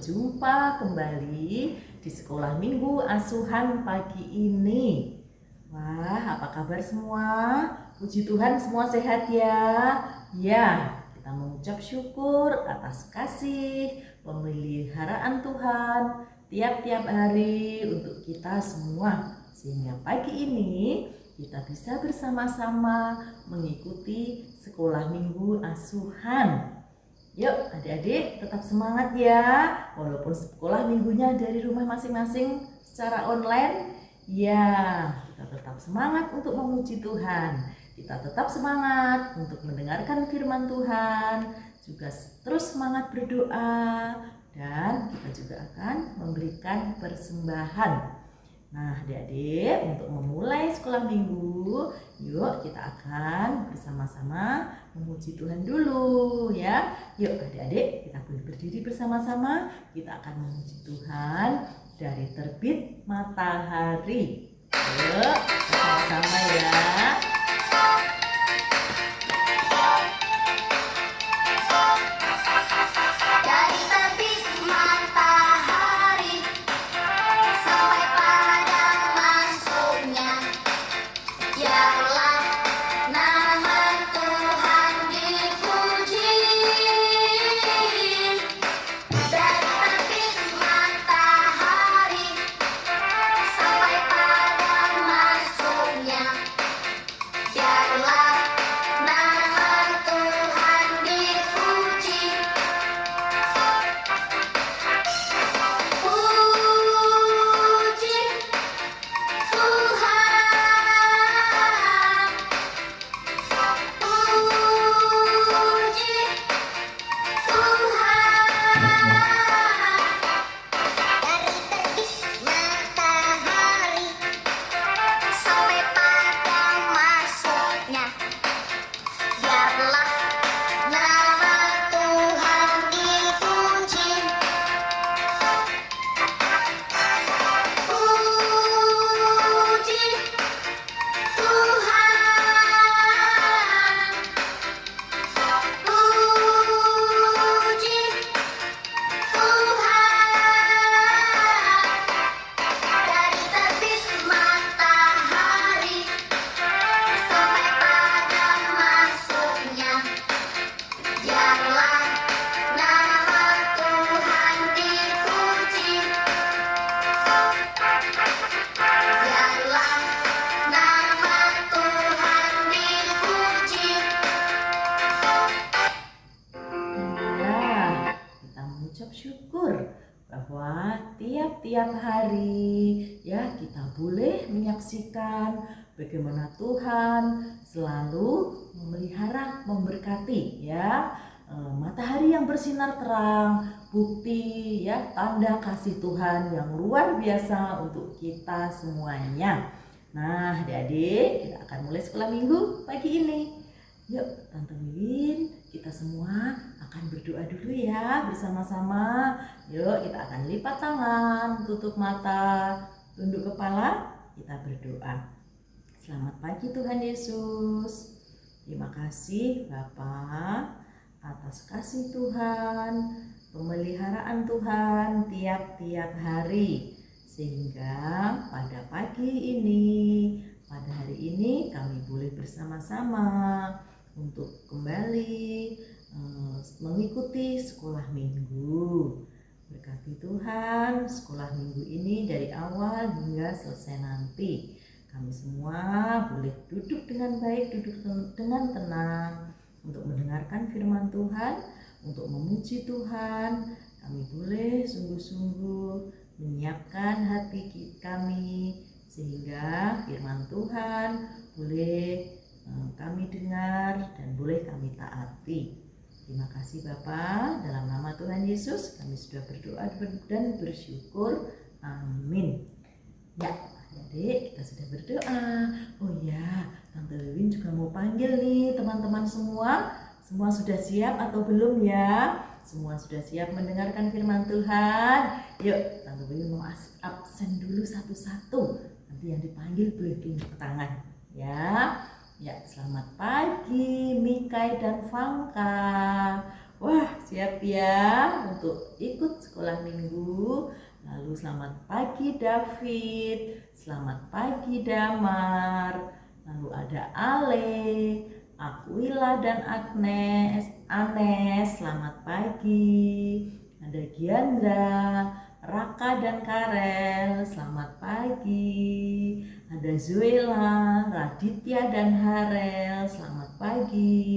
berjumpa kembali di sekolah minggu asuhan pagi ini. Wah, apa kabar semua? Puji Tuhan semua sehat ya. Ya, kita mengucap syukur atas kasih pemeliharaan Tuhan tiap-tiap hari untuk kita semua. Sehingga pagi ini kita bisa bersama-sama mengikuti sekolah minggu asuhan. Yuk adik-adik tetap semangat ya, walaupun sekolah minggunya dari rumah masing-masing secara online. Ya, kita tetap semangat untuk memuji Tuhan. Kita tetap semangat untuk mendengarkan firman Tuhan, juga terus semangat berdoa, dan kita juga akan memberikan persembahan. Nah, adik-adik, untuk memulai sekolah minggu, yuk kita akan bersama-sama memuji Tuhan dulu ya. Yuk adik-adik, kita boleh berdiri bersama-sama. Kita akan memuji Tuhan dari terbit matahari. Yuk, bersama-sama ya. Syukur bahwa tiap-tiap hari ya kita boleh menyaksikan bagaimana Tuhan selalu memelihara, memberkati ya. Matahari yang bersinar terang, bukti ya, tanda kasih Tuhan yang luar biasa untuk kita semuanya. Nah, adik-adik, kita akan mulai sekolah minggu pagi ini. Yuk, Tante Wiwin, kita semua akan berdoa dulu ya bersama-sama. Yuk, kita akan lipat tangan, tutup mata, tunduk kepala, kita berdoa. Selamat pagi Tuhan Yesus. Terima kasih Bapa atas kasih Tuhan, pemeliharaan Tuhan tiap-tiap hari. Sehingga pada pagi ini, pada hari ini kami boleh bersama-sama untuk kembali mengikuti sekolah minggu. Berkati Tuhan sekolah minggu ini dari awal hingga selesai nanti. Kami semua boleh duduk dengan baik, duduk dengan tenang untuk mendengarkan firman Tuhan, untuk memuji Tuhan. Kami boleh sungguh-sungguh menyiapkan hati kami sehingga firman Tuhan boleh kami dengar dan boleh kami taati. Terima kasih Bapa, dalam nama Tuhan Yesus kami sudah berdoa dan bersyukur. Amin. Ya, adik kita sudah berdoa. Oh ya, Tante Wiwin juga mau panggil nih teman-teman semua. Semua sudah siap atau belum ya? Semua sudah siap mendengarkan firman Tuhan. Yuk, Tante Wiwin mau absen dulu satu-satu. Nanti yang dipanggil boleh tunjuk tangan ya. Ya, selamat pagi Mikai dan Fangka. Wah, siap ya untuk ikut sekolah minggu. Lalu selamat pagi David, selamat pagi Damar. Lalu ada Ale, Aquila dan Anes, selamat pagi. Ada Giandra, Raka dan Karel, selamat pagi. Ada Zuela, Raditya dan Harel, selamat pagi.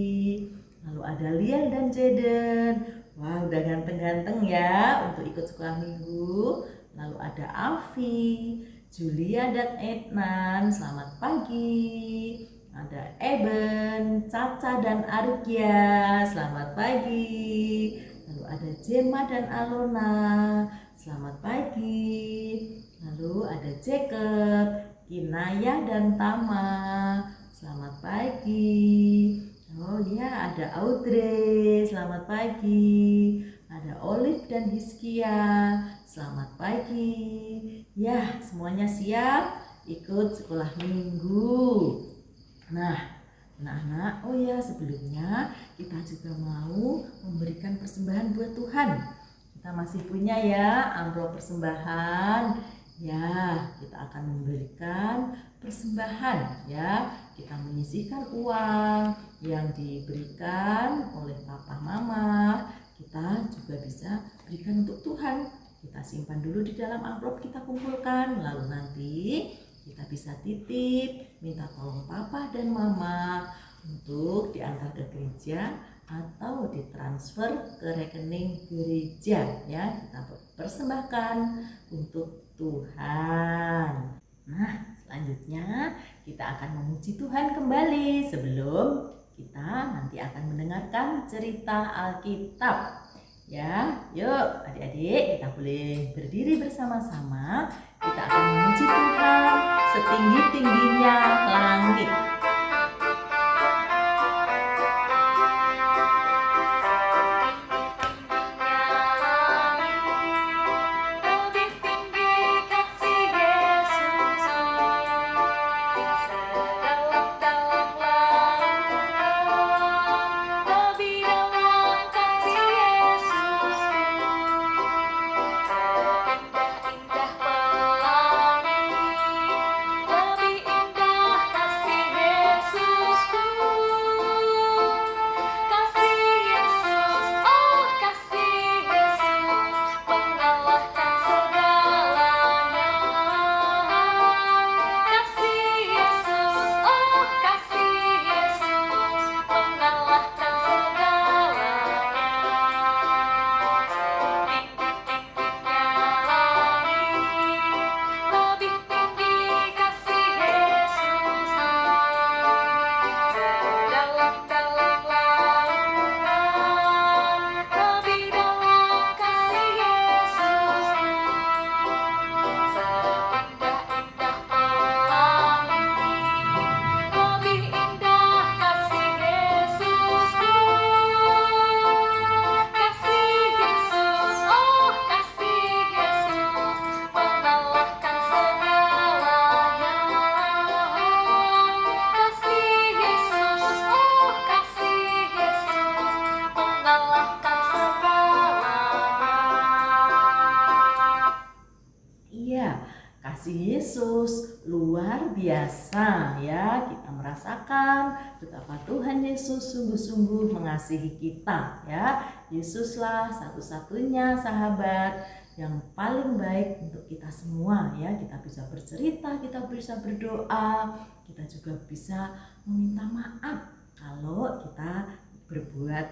Lalu ada Lian dan Jaden. Wah, udah ganteng-ganteng ya untuk ikut sekolah minggu. Lalu ada Afi, Julia dan Ednan, selamat pagi. Ada Eben, Caca dan Argia, selamat pagi. Lalu ada Gemma dan Alona, selamat pagi. Lalu ada Jacob, Kinaya dan Tama, selamat pagi. Oh iya, ada Audrey, selamat pagi. Ada Olive dan Hiskia, selamat pagi. Ya, semuanya siap ikut sekolah minggu. Nah, anak-anak, oh ya, sebelumnya kita juga mau memberikan persembahan buat Tuhan. Kita masih punya ya amplop persembahan. Ya, kita akan memberikan persembahan ya. Kita menyisihkan uang yang diberikan oleh papa mama. Kita juga bisa berikan untuk Tuhan. Kita simpan dulu di dalam amplop, kita kumpulkan. Lalu nanti kita bisa titip, minta tolong papa dan mama untuk diantar ke gereja atau ditransfer ke rekening gereja ya. Kita persembahkan untuk Tuhan. Nah, selanjutnya kita akan memuji Tuhan kembali sebelum kita nanti akan mendengarkan cerita Alkitab. Ya, yuk adik-adik, kita boleh berdiri bersama-sama. Kita akan memuji Tuhan setinggi-tingginya langit. Kasih Yesus luar biasa ya. Kita merasakan betapa Tuhan Yesus sungguh-sungguh mengasihi kita ya. Yesuslah satu-satunya sahabat yang paling baik untuk kita semua ya. Kita bisa bercerita, kita bisa berdoa, kita juga bisa meminta maaf kalau kita berbuat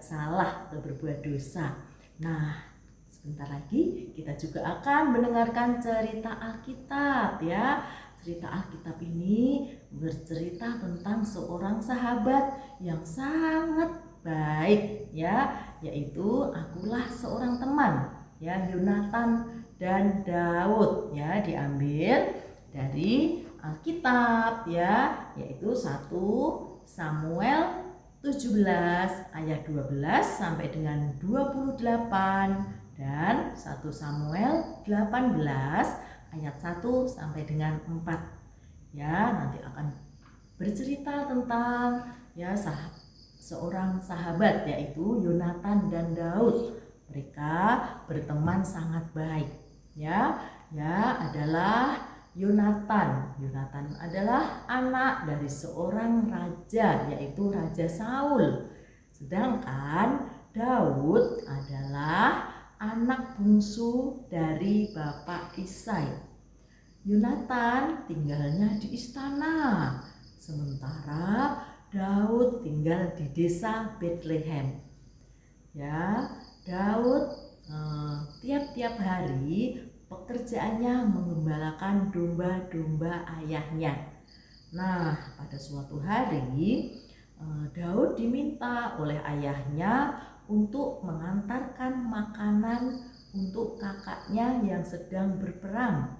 salah atau berbuat dosa. Nah, sebentar lagi kita juga akan mendengarkan cerita Alkitab ya. Cerita Alkitab ini bercerita tentang seorang sahabat yang sangat baik ya, yaitu akulah seorang teman ya, Yonatan dan Daud ya, diambil dari Alkitab ya, yaitu 1 Samuel 17 ayat 12 sampai dengan 28 dan 1 Samuel 18 ayat 1 sampai dengan 4. Ya, nanti akan bercerita tentang ya seorang sahabat, yaitu Yonatan dan Daud. Mereka berteman sangat baik. Ya adalah Yonatan. Yonatan adalah anak dari seorang raja, yaitu Raja Saul. Sedangkan Daud adalah anak bungsu dari Bapak Isai. Yonatan tinggalnya di istana, sementara Daud tinggal di desa Bethlehem. Ya, Daud tiap-tiap hari pekerjaannya mengembalakan domba-domba ayahnya. Nah, pada suatu hari Daud diminta oleh ayahnya untuk mengantarkan makanan untuk kakaknya yang sedang berperang.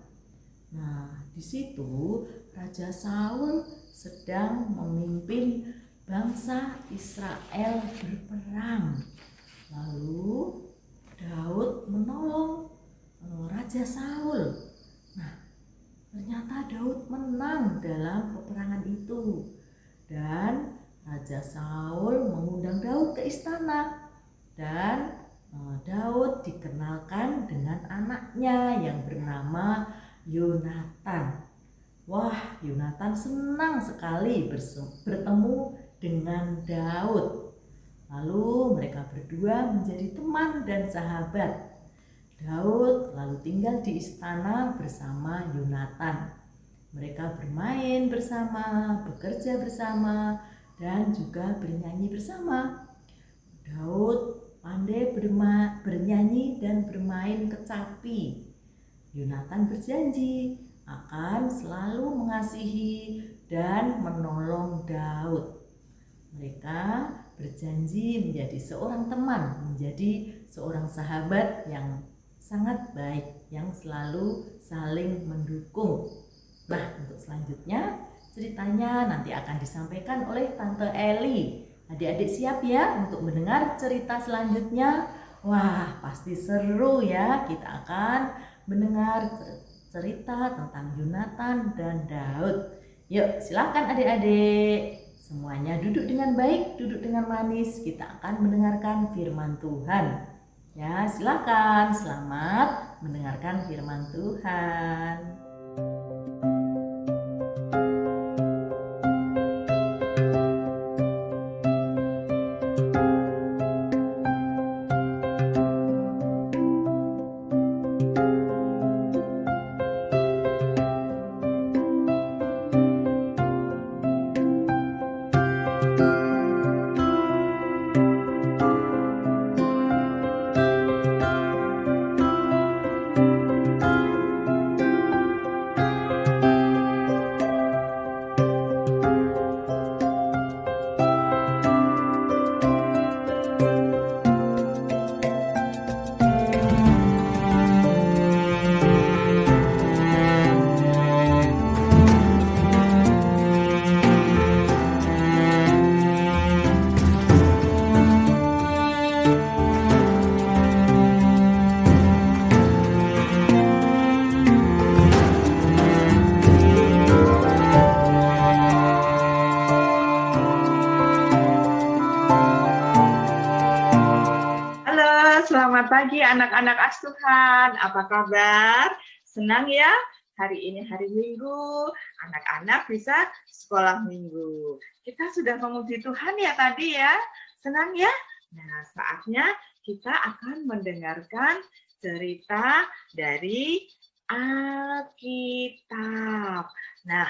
Nah, di situ Raja Saul sedang memimpin bangsa Israel berperang. Lalu Daud menolong Raja Saul. Nah, ternyata Daud menang dalam peperangan itu. Dan Raja Saul mengundang Daud ke istana. Dan Daud dikenalkan dengan anaknya yang bernama Yonatan. Wah, Yonatan senang sekali bertemu dengan Daud. Lalu mereka berdua menjadi teman dan sahabat. Daud lalu tinggal di istana bersama Yonatan. Mereka bermain bersama, bekerja bersama, dan juga bernyanyi bersama. Daud pandai bernyanyi dan bermain kecapi. Yonatan berjanji akan selalu mengasihi dan menolong Daud. Mereka berjanji menjadi seorang teman, menjadi seorang sahabat yang sangat baik, yang selalu saling mendukung. Nah, untuk selanjutnya ceritanya nanti akan disampaikan oleh Tante Eli. Adik-adik siap ya untuk mendengar cerita selanjutnya? Wah, pasti seru ya. Kita akan mendengar cerita tentang Yonatan dan Daud. Yuk, silakan adik-adik. Semuanya duduk dengan baik, duduk dengan manis. Kita akan mendengarkan firman Tuhan. Ya, silakan. Selamat mendengarkan firman Tuhan. Selamat pagi anak-anak asuhan, apa kabar? Senang ya? Hari ini hari Minggu, anak-anak bisa sekolah Minggu. Kita sudah memuji Tuhan ya tadi ya, senang ya? Nah, saatnya kita akan mendengarkan cerita dari Alkitab. Nah,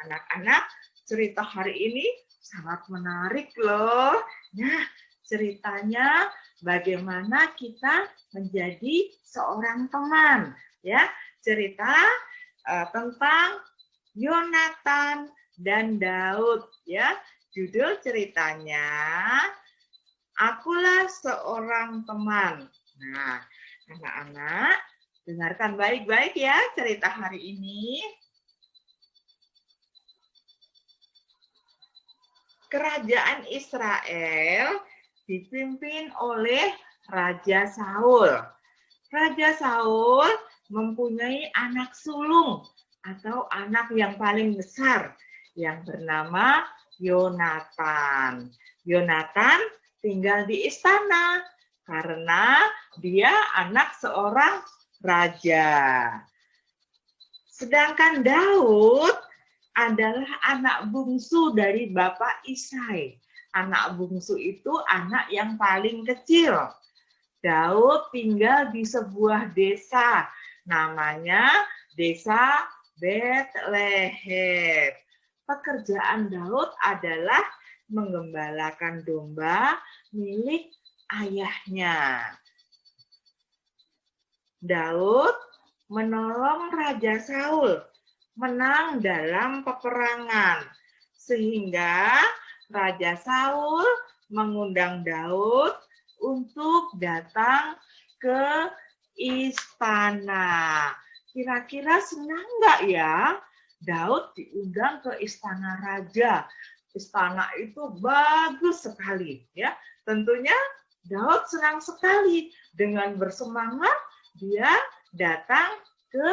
anak-anak, cerita hari ini sangat menarik loh. Nah, ceritanya bagaimana kita menjadi seorang teman, ya. Cerita tentang Yonatan dan Daud, ya. Judul ceritanya Akulah Seorang Teman. Nah, anak-anak, dengarkan baik-baik ya cerita hari ini. Kerajaan Israel dipimpin oleh Raja Saul. Raja Saul mempunyai anak sulung atau anak yang paling besar yang bernama Yonatan. Yonatan tinggal di istana karena dia anak seorang raja. Sedangkan Daud adalah anak bungsu dari Bapak Isai. Anak bungsu itu anak yang paling kecil. Daud tinggal di sebuah desa, namanya Desa Betlehem. Pekerjaan Daud adalah menggembalakan domba milik ayahnya. Daud menolong Raja Saul menang dalam peperangan, sehingga Raja Saul mengundang Daud untuk datang ke istana. Kira-kira senang nggak ya Daud diundang ke istana raja? Istana itu bagus sekali, ya. Tentunya Daud senang sekali. Dengan bersemangat dia datang ke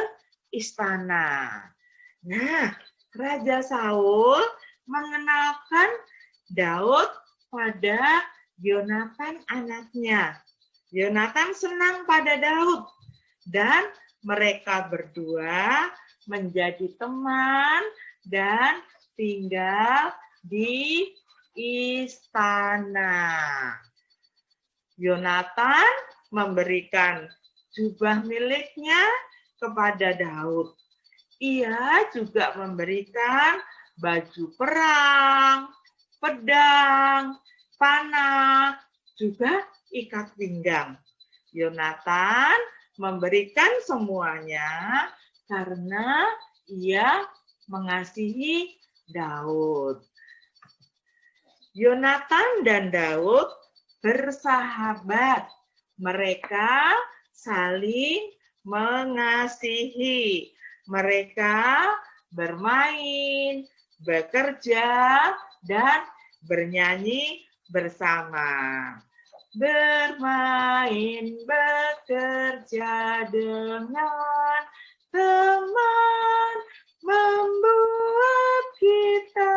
istana. Nah, Raja Saul mengenalkan Daud pada Yonatan anaknya. Yonatan senang pada Daud dan mereka berdua menjadi teman dan tinggal di istana. Yonatan memberikan jubah miliknya kepada Daud. Ia juga memberikan baju perang, pedang, panah, juga ikat pinggang. Yonatan memberikan semuanya karena ia mengasihi Daud. Yonatan dan Daud bersahabat. Mereka saling mengasihi. Mereka bermain, bekerja, dan bernyanyi bersama. Bermain, bekerja dengan teman, membuat kita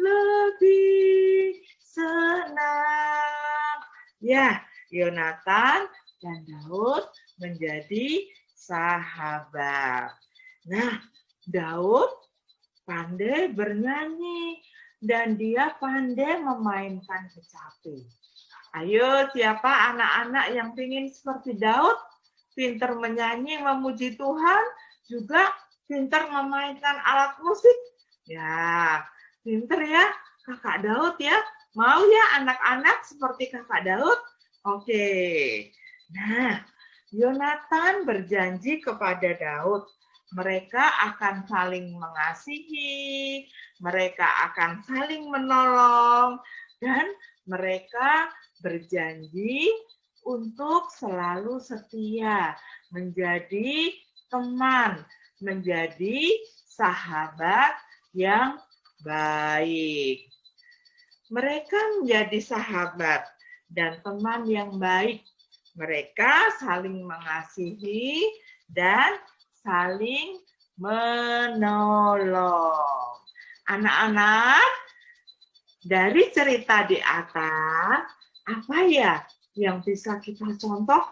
lebih senang. Ya, Yonatan dan Daud menjadi sahabat. Nah, Daud pandai bernyanyi dan dia pandai memainkan kecapi. Ayo, siapa anak-anak yang ingin seperti Daud? Pintar menyanyi, memuji Tuhan, juga pintar memainkan alat musik. Ya, pintar ya kakak Daud ya. Mau ya anak-anak seperti kakak Daud? Oke. Nah, Yonatan berjanji kepada Daud, mereka akan saling mengasihi, mereka akan saling menolong, dan mereka berjanji untuk selalu setia, menjadi teman, menjadi sahabat yang baik. Mereka menjadi sahabat dan teman yang baik. Mereka saling mengasihi dan saling menolong. Anak-anak, dari cerita di atas, apa ya yang bisa kita contoh?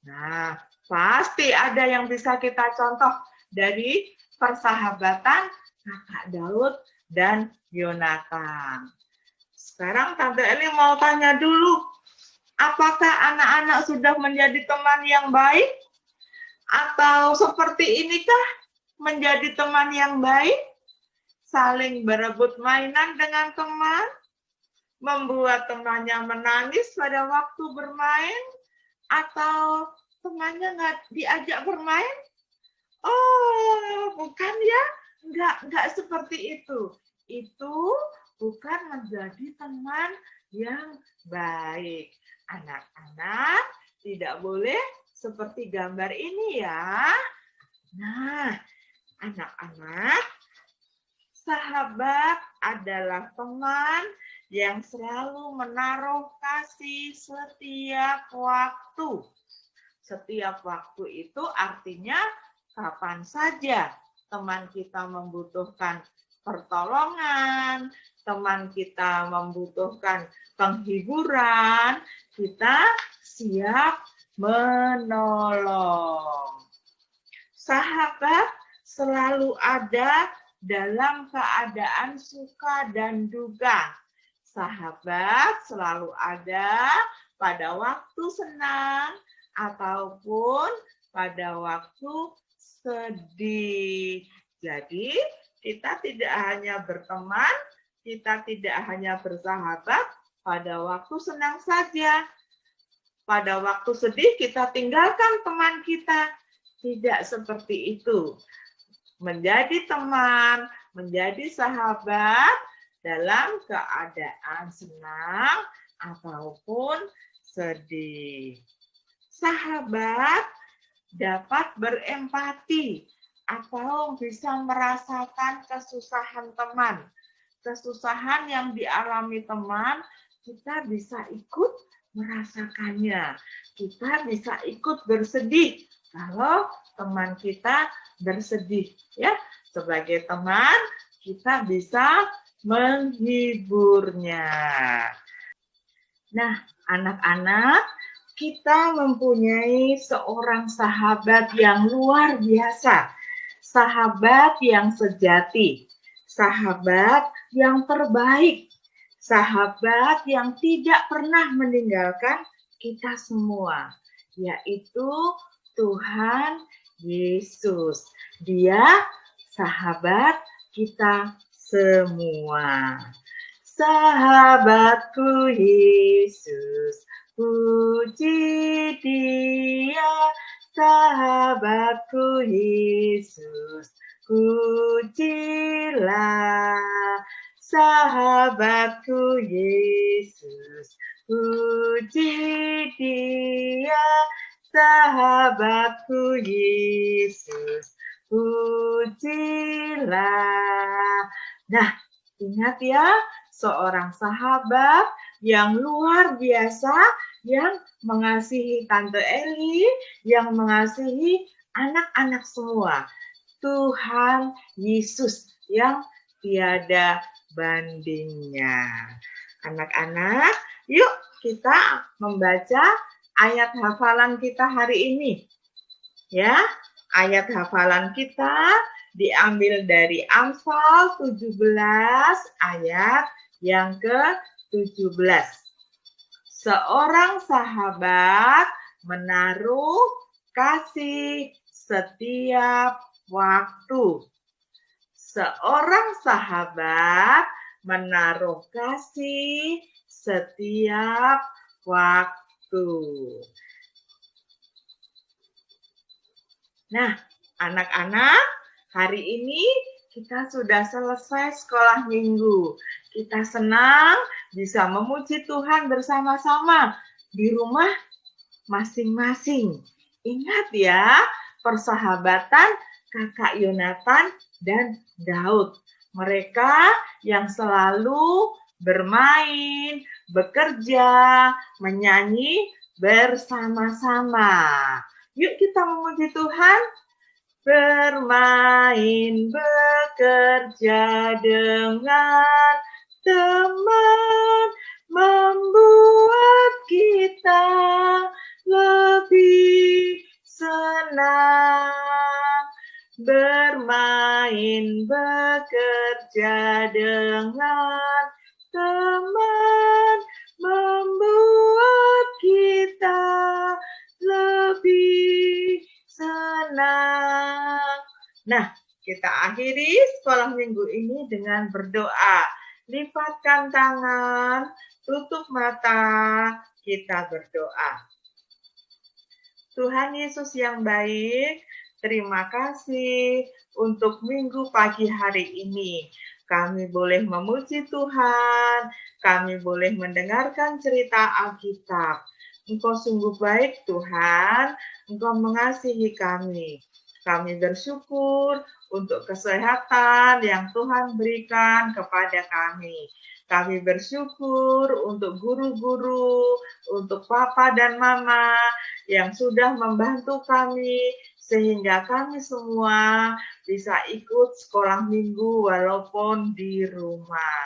Nah, pasti ada yang bisa kita contoh dari persahabatan kakak Daud dan Yonatan. Sekarang Tante Eli mau tanya dulu, apakah anak-anak sudah menjadi teman yang baik? Atau seperti inikah menjadi teman yang baik? Saling berebut mainan dengan teman? Membuat temannya menangis pada waktu bermain? Atau temannya nggak diajak bermain? Oh, bukan ya. Nggak seperti itu. Itu bukan menjadi teman yang baik. Anak-anak tidak boleh seperti gambar ini ya. Nah, anak-anak, sahabat adalah teman yang selalu menaruh kasih setiap waktu. Setiap waktu itu artinya kapan saja teman kita membutuhkan pertolongan, teman kita membutuhkan penghiburan, kita siap menolong. Sahabat selalu ada dalam keadaan suka dan duka. Sahabat selalu ada pada waktu senang ataupun pada waktu sedih. Jadi, kita tidak hanya berteman, kita tidak hanya bersahabat pada waktu senang saja. Pada waktu sedih kita tinggalkan teman kita. Tidak seperti itu. Menjadi teman, menjadi sahabat dalam keadaan senang ataupun sedih. Sahabat dapat berempati atau bisa merasakan kesusahan teman. Kesusahan yang dialami teman, kita bisa ikut merasakannya. Kita bisa ikut bersedih kalau teman kita bersedih, ya. Sebagai teman, kita bisa menghiburnya. Nah, anak-anak, kita mempunyai seorang sahabat yang luar biasa. Sahabat yang sejati, sahabat yang terbaik, sahabat yang tidak pernah meninggalkan kita semua, yaitu Tuhan Yesus. Dia sahabat kita semua. Sahabatku Yesus, puji Dia. Sahabatku Yesus, pujilah. Sahabatku Yesus, puji Dia. Sahabatku Yesus, pujilah. Nah, ingat ya, seorang sahabat yang luar biasa, yang mengasihi Tante Eli, yang mengasihi anak-anak semua. Tuhan Yesus yang tiada bandingnya. Anak-anak, yuk kita membaca ayat hafalan kita hari ini. Ya, ayat hafalan kita diambil dari Amsal 17 ayat yang ke-17. Seorang sahabat menaruh kasih setiap waktu. Seorang sahabat menaruh kasih setiap waktu. Nah, anak-anak, hari ini kita sudah selesai sekolah minggu. Kita senang bisa memuji Tuhan bersama-sama di rumah masing-masing. Ingat ya, persahabatan Kakak Yonatan dan Daud. Mereka yang selalu bermain, bekerja, menyanyi bersama-sama. Yuk kita memuji Tuhan. Bermain, bekerja dengan teman, membuat kita lebih senang. Bermain, bekerja dengan teman, membuat kita lebih senang. Nah, kita akhiri sekolah minggu ini dengan berdoa. Lipatkan tangan, tutup mata, kita berdoa. Tuhan Yesus yang baik, terima kasih untuk minggu pagi hari ini. Kami boleh memuji Tuhan, kami boleh mendengarkan cerita Alkitab. Engkau sungguh baik Tuhan, Engkau mengasihi kami. Kami bersyukur untuk kesehatan yang Tuhan berikan kepada kami. Kami bersyukur untuk guru-guru, untuk Papa dan Mama yang sudah membantu kami sehingga kami semua bisa ikut sekolah minggu walaupun di rumah.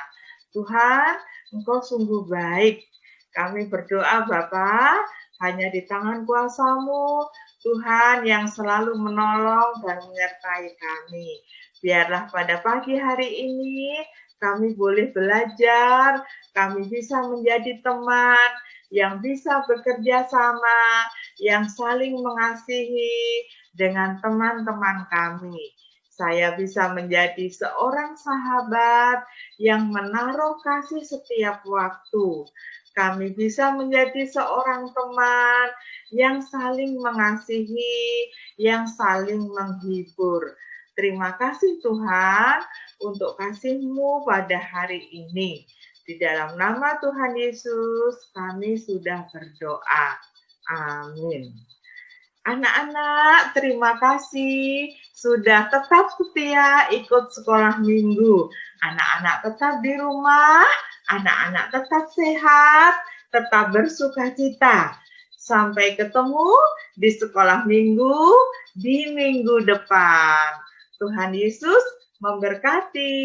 Tuhan, Engkau sungguh baik. Kami berdoa Bapa, hanya di tangan kuasa-Mu, Tuhan yang selalu menolong dan menyertai kami. Biarlah pada pagi hari ini kami boleh belajar, kami bisa menjadi teman yang bisa bekerja sama, yang saling mengasihi dengan teman-teman kami. Saya bisa menjadi seorang sahabat yang menaruh kasih setiap waktu. Kami bisa menjadi seorang teman yang saling mengasihi, yang saling menghibur. Terima kasih Tuhan untuk kasih-Mu pada hari ini. Di dalam nama Tuhan Yesus kami sudah berdoa. Amin. Anak-anak, terima kasih sudah tetap setia ikut sekolah minggu. Anak-anak tetap di rumah, anak-anak tetap sehat, tetap bersukacita. Sampai ketemu di sekolah minggu di minggu depan. Tuhan Yesus memberkati.